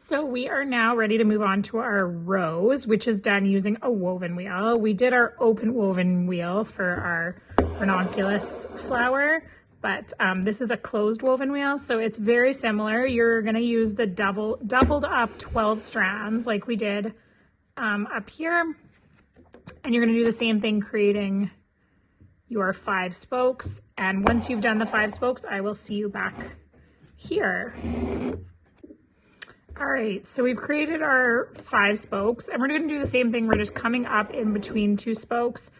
So we are now ready to move on to our rows, which is done using a woven wheel. We did our open woven wheel for our ranunculus flower, but this is a closed woven wheel, so it's very similar. You're gonna use the doubled up 12 strands like we did up here, and you're gonna do the same thing, creating your 5 spokes. And once you've done the 5 spokes, I will see you back here. All right, so we've created our 5 spokes, and we're gonna do the same thing. We're just coming up in between 2 spokes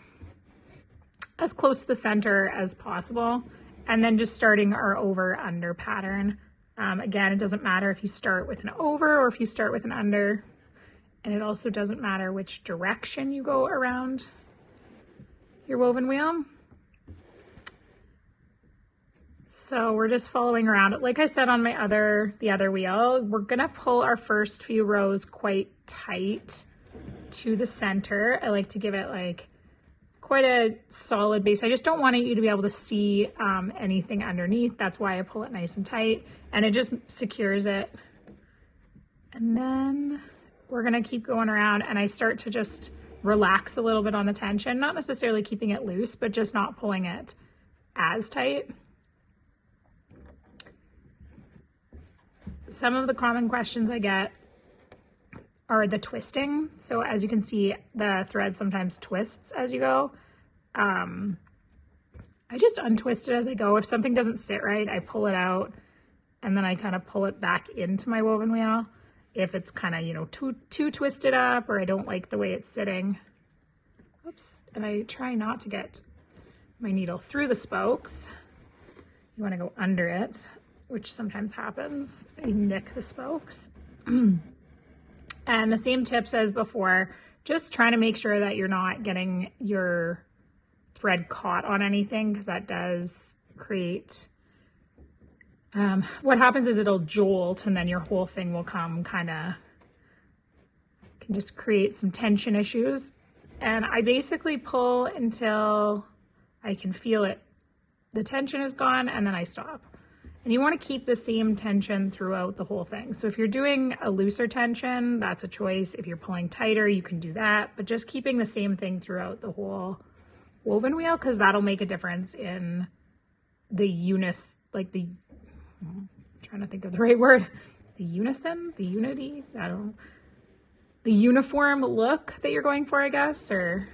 as close to the center as possible, and then just starting our over under pattern. Again, it doesn't matter if you start with an over or if you start with an under, and it also doesn't matter which direction you go around your woven wheel. So we're just following around it. Like I said on the other wheel, we're gonna pull our first few rows quite tight to the center. I like to give it like quite a solid base. I just don't want you to be able to see anything underneath. That's why I pull it nice and tight, and it just secures it. And then we're gonna keep going around, and I start to just relax a little bit on the tension, not necessarily keeping it loose, but just not pulling it as tight. Some of the common questions I get are the twisting. So as you can see, the thread sometimes twists as you go. I just untwist it as I go. If something doesn't sit right, I pull it out, and then I kind of pull it back into my woven wheel. If it's kind of, you know, too twisted up, or I don't like the way it's sitting. Oops, and I try not to get my needle through the spokes. You want to go under it, which sometimes happens. You nick the spokes. And the same tips as before, just trying to make sure that you're not getting your thread caught on anything, because that does create, what happens is it'll jolt, and then your whole thing will come can just create some tension issues. And I basically pull until I can feel it. The tension is gone, and then I stop. And you want to keep the same tension throughout the whole thing. So if you're doing a looser tension, that's a choice. If you're pulling tighter, you can do that, but just keeping the same thing throughout the whole woven wheel, because that'll make a difference in the I'm trying to think of the right word, the unison, the unity, I don't know, the uniform look that you're going for, I guess, or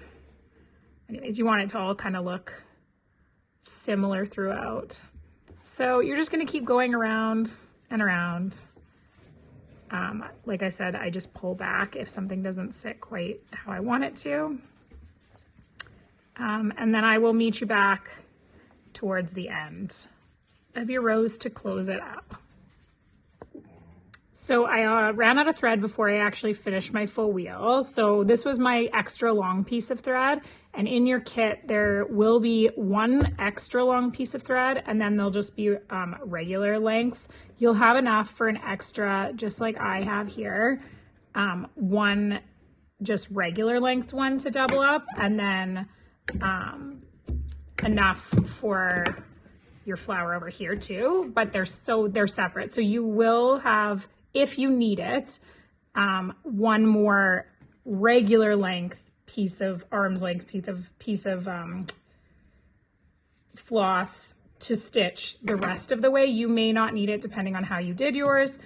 anyways, you want it to all kind of look similar throughout. So you're just going to keep going around and around. Like I said, I just pull back if something doesn't sit quite how I want it to. And then I will meet you back towards the end of your rows to close it up. So I ran out of thread before I actually finished my full wheel. So this was my extra long piece of thread, and in your kit there will be one extra long piece of thread, and then there'll just be regular lengths. You'll have enough for an extra, just like I have here, one just regular length one to double up, and then enough for your flower over here too, but they're separate. So you will have, if you need it, one more regular length piece of arm's length piece of floss to stitch the rest of the way. You may not need it depending on how you did yours,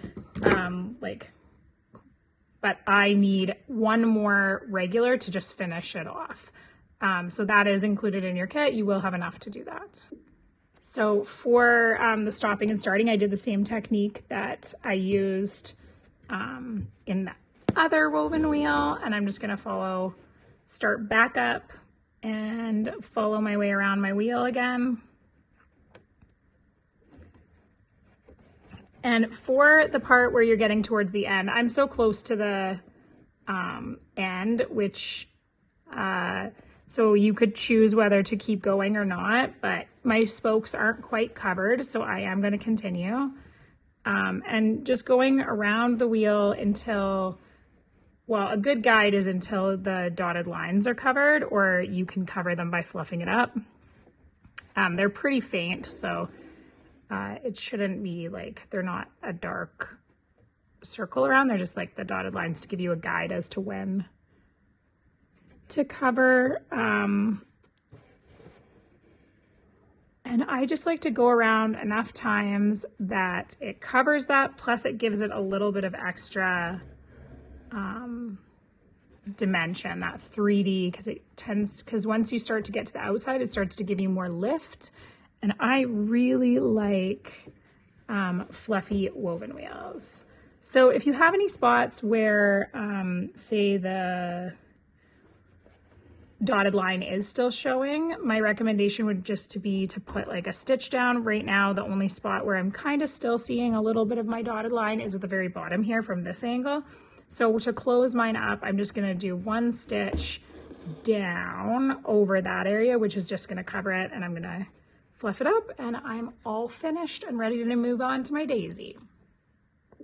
but I need one more regular to just finish it off. So that is included in your kit. You will have enough to do that. So for the stopping and starting, I did the same technique that I used in the other woven wheel, and I'm just gonna start back up and follow my way around my wheel again. And for the part where you're getting towards the end, I'm so close to the end, so you could choose whether to keep going or not, but my spokes aren't quite covered, so I am going to continue. And just going around the wheel until, well, a good guide is until the dotted lines are covered, or you can cover them by fluffing it up. They're pretty faint, so it shouldn't be like, they're not a dark circle around. They're just like the dotted lines to give you a guide as to when to cover. And I just like to go around enough times that it covers that, plus it gives it a little bit of extra dimension, that 3D, because once you start to get to the outside, it starts to give you more lift. And I really like fluffy woven wheels. So if you have any spots where, say, the dotted line is still showing, my recommendation would just be to put like a stitch down. Right now, the only spot where I'm kind of still seeing a little bit of my dotted line is at the very bottom here from this angle. So to close mine up, I'm just gonna do one stitch down over that area, which is just gonna cover it, and I'm gonna fluff it up, and I'm all finished and ready to move on to my daisy.